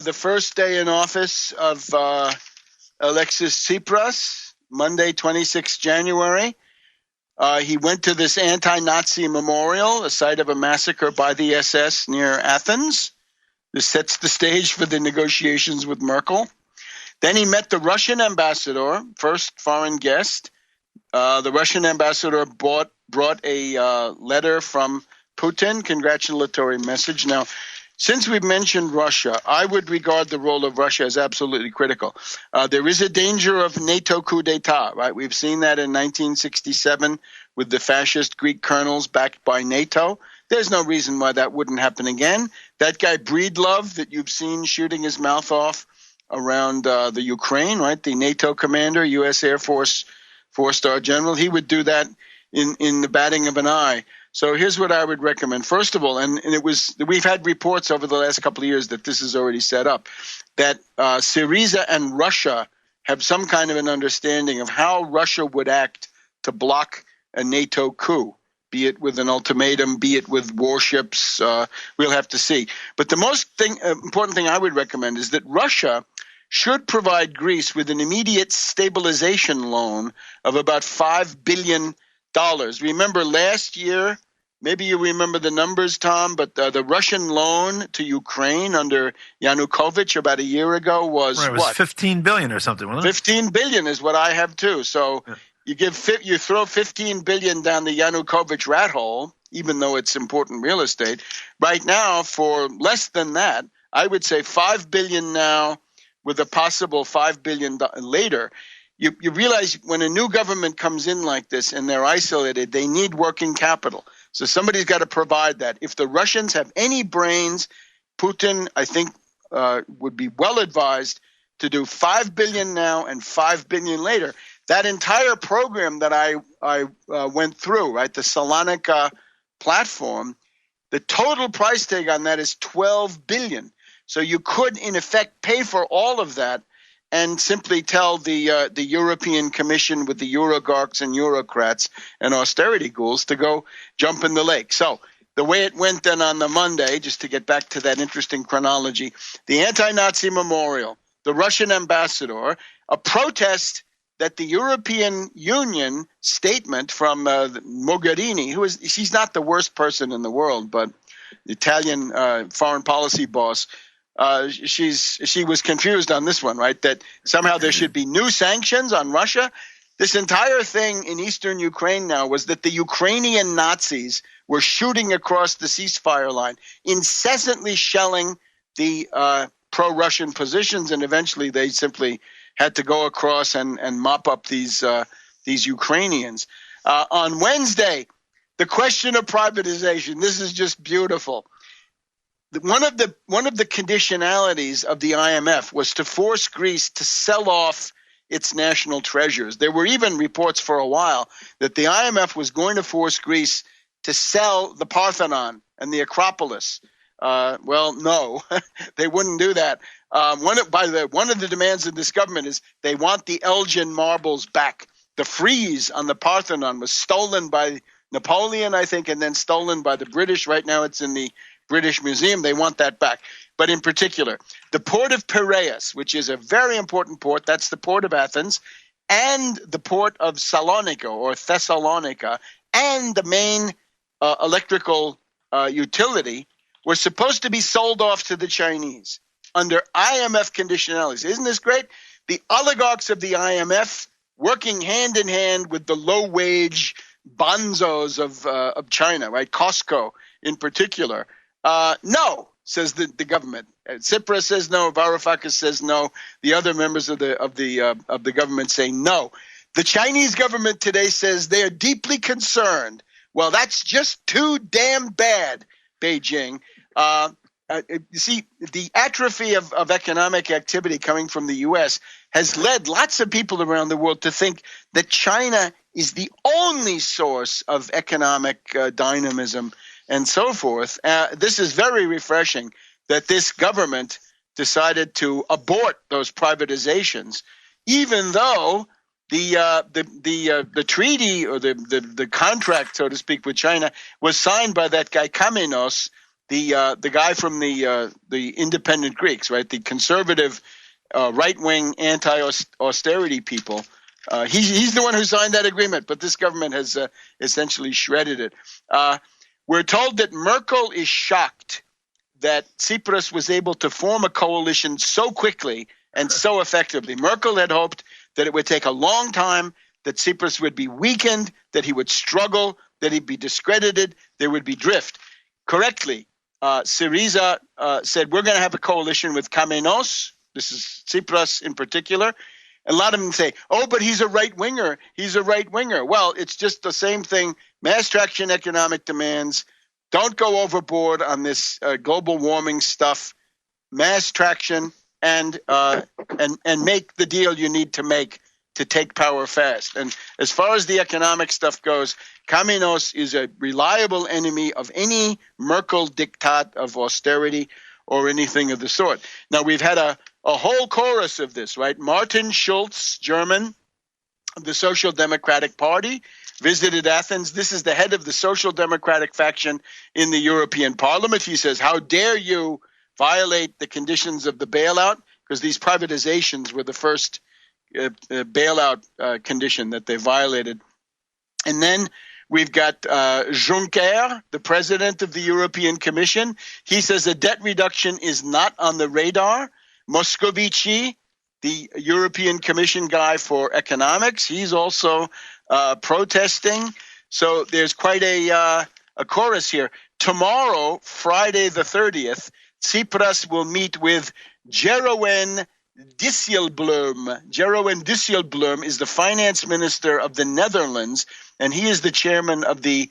the first day in office of Alexis Tsipras, Monday, 26 January. He went to this anti-Nazi memorial, a site of a massacre by the SS near Athens. This sets the stage for the negotiations with Merkel. Then he met the Russian ambassador, first foreign guest. The Russian ambassador brought a letter from Putin, congratulatory message. Now, since we've mentioned Russia, I would regard the role of Russia as absolutely critical. There is a danger of NATO coup d'etat, right? We've seen that in 1967 with the fascist Greek colonels backed by NATO. There's no reason why that wouldn't happen again. That guy Breedlove that you've seen shooting his mouth off around the Ukraine, right? The NATO commander, U.S. Air Force four-star general, he would do that in the batting of an eye. So here's what I would recommend. First of all, and we've had reports over the last couple of years that this is already set up, that Syriza and Russia have some kind of an understanding of how Russia would act to block a NATO coup, be it with an ultimatum, be it with warships. We'll have to see. But the most important thing I would recommend is that Russia should provide Greece with an immediate stabilization loan of about $5 billion. Remember last year, maybe you remember the numbers, Tom, but the Russian loan to Ukraine under Yanukovych about a year ago was right, it was what? $15 billion or something, wasn't it? $15 billion is what I have too. So you throw $15 billion down the Yanukovych rat hole, even though it's important real estate. Right now, for less than that, I would say $5 billion now with a possible $5 billion later. You realize when a new government comes in like this and they're isolated, they need working capital. So somebody's got to provide that. If the Russians have any brains, Putin, I think, would be well advised to do $5 billion now and $5 billion later. That entire program that I went through, right, the Salonika platform, the total price tag on that is $12 billion. So you could, in effect, pay for all of that and simply tell the European Commission with the Eurogorks and Eurocrats and austerity ghouls to go jump in the lake. So the way it went then on the Monday, just to get back to that interesting chronology, the anti-Nazi memorial, the Russian ambassador, a protest that the European Union statement from Mogherini, she's not the worst person in the world, but the Italian foreign policy boss, she was confused on this one, right? That somehow there should be new sanctions on Russia. This entire thing in eastern Ukraine now was that the Ukrainian Nazis were shooting across the ceasefire line, incessantly shelling the pro-Russian positions, and eventually they simply had to go across and mop up these Ukrainians. On Wednesday, the question of privatization. This is just beautiful. One of the conditionalities of the IMF was to force Greece to sell off its national treasures. There were even reports for a while that the IMF was going to force Greece to sell the Parthenon and the Acropolis. Well, no, they wouldn't do that. One of the demands of this government is they want the Elgin marbles back. The frieze on the Parthenon was stolen by Napoleon, I think, and then stolen by the British. Right now it's in the British Museum. They want that back. But in particular, the port of Piraeus, which is a very important port, that's the port of Athens, and the port of Salonika or Thessalonica, and the main electrical utility were supposed to be sold off to the Chinese under IMF conditionalities. Isn't this great? The oligarchs of the IMF working hand in hand with the low-wage bonzos of China, right? Costco in particular. No, says the government. Tsipras says no. Varoufakis says no. The other members of the government say no. The Chinese government today says they are deeply concerned. Well, that's just too damn bad, Beijing. You see, the atrophy of economic activity coming from the U.S. has led lots of people around the world to think that China is the only source of economic dynamism and so forth. This is very refreshing that this government decided to abort those privatizations, even though the treaty or the contract, so to speak, with China was signed by that guy Kamenos the guy from the independent Greeks, right? The conservative, right-wing, anti-austerity people. He's the one who signed that agreement, but this government has essentially shredded it. We're told that Merkel is shocked that Tsipras was able to form a coalition so quickly and so effectively. Merkel had hoped that it would take a long time, that Tsipras would be weakened, that he would struggle, that he'd be discredited, there would be drift. Correctly, Syriza said, we're going to have a coalition with Kamenos. This is Tsipras in particular. A lot of them say, oh, but he's a right-winger. He's a right-winger. Well, it's just the same thing. Mass traction economic demands. Don't go overboard on this global warming stuff. Mass traction and make the deal you need to make to take power fast. And as far as the economic stuff goes, Kamenos is a reliable enemy of any Merkel diktat of austerity or anything of the sort. Now, we've had a whole chorus of this, right? Martin Schulz, German, of the Social Democratic Party, visited Athens. This is the head of the Social Democratic faction in the European Parliament. He says, how dare you violate the conditions of the bailout? Because these privatizations were the first bailout condition that they violated. And then we've got Juncker, the president of the European Commission. He says a debt reduction is not on the radar. Moscovici, the European Commission guy for economics, he's also protesting. So there's quite a chorus here. Tomorrow, Friday the 30th, Tsipras will meet with Jeroen Dijsselbloem. Jeroen Dijsselbloem is the finance minister of the Netherlands, and he is the chairman of the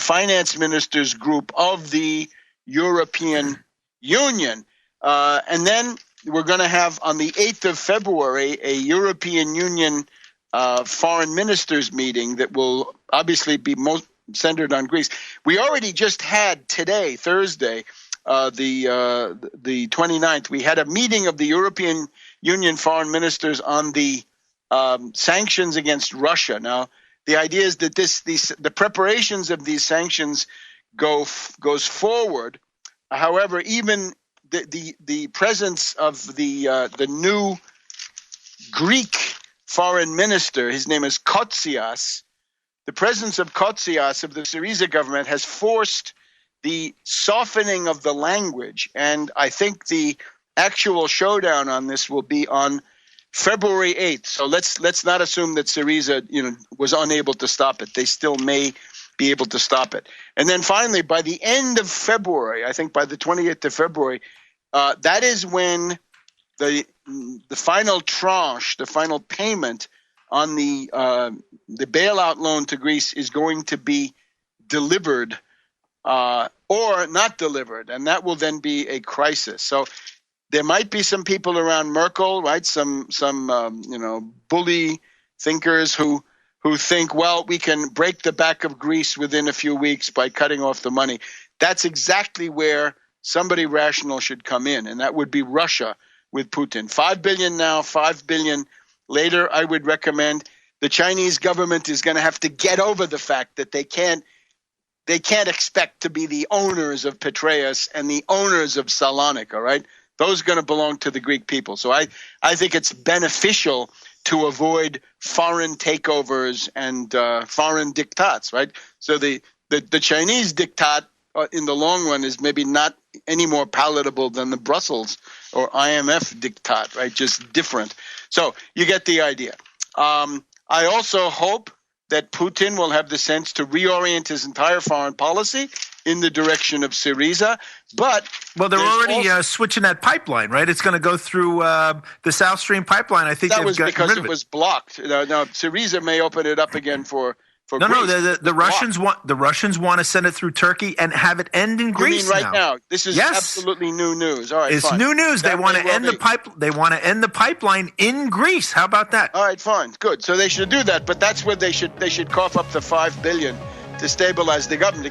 finance ministers group of the European Union. And then we're going to have on the 8th of February a European Union foreign ministers meeting that will obviously be most centered on Greece. We already just had today, Thursday, the 29th, we had a meeting of the European Union foreign ministers on the sanctions against Russia. Now, the idea is that the preparations of these sanctions goes forward. However, even the presence of the new Greek foreign minister, his name is Kotsias, the presence of Kotsias of the Syriza government has forced the softening of the language, and I think the actual showdown on this will be on February 8th. So let's not assume that Syriza, was unable to stop it. They still may be able to stop it. And then finally, by the end of February, I think by the 28th of February, that is when the final tranche, the final payment on the bailout loan to Greece is going to be delivered. Or not delivered, and that will then be a crisis. So there might be some people around Merkel, right? Some bully thinkers who think, well, we can break the back of Greece within a few weeks by cutting off the money. That's exactly where somebody rational should come in, and that would be Russia with Putin. 5 billion now, 5 billion later. I would recommend the Chinese government is going to have to get over the fact that they can't expect to be the owners of Piraeus and the owners of Salonika, right? Those are going to belong to the Greek people. So I think it's beneficial to avoid foreign takeovers and foreign diktats, right? So the Chinese diktat in the long run is maybe not any more palatable than the Brussels or IMF diktat, right? Just different. So you get the idea. I also hope that Putin will have the sense to reorient his entire foreign policy in the direction of Syriza. But they're already switching that pipeline, right? It's going to go through the South Stream pipeline. I think that was because it was blocked. Now Syriza may open it up again for Greece. The Russians want to send it through Turkey and have it end in Greece. You mean right now? This is absolutely new news. All right, it's fine. New news. They want to end the pipe. They want to end the pipeline in Greece. How about that? All right, fine, good. So they should do that, but that's where they should cough up the $5 billion to stabilize the government.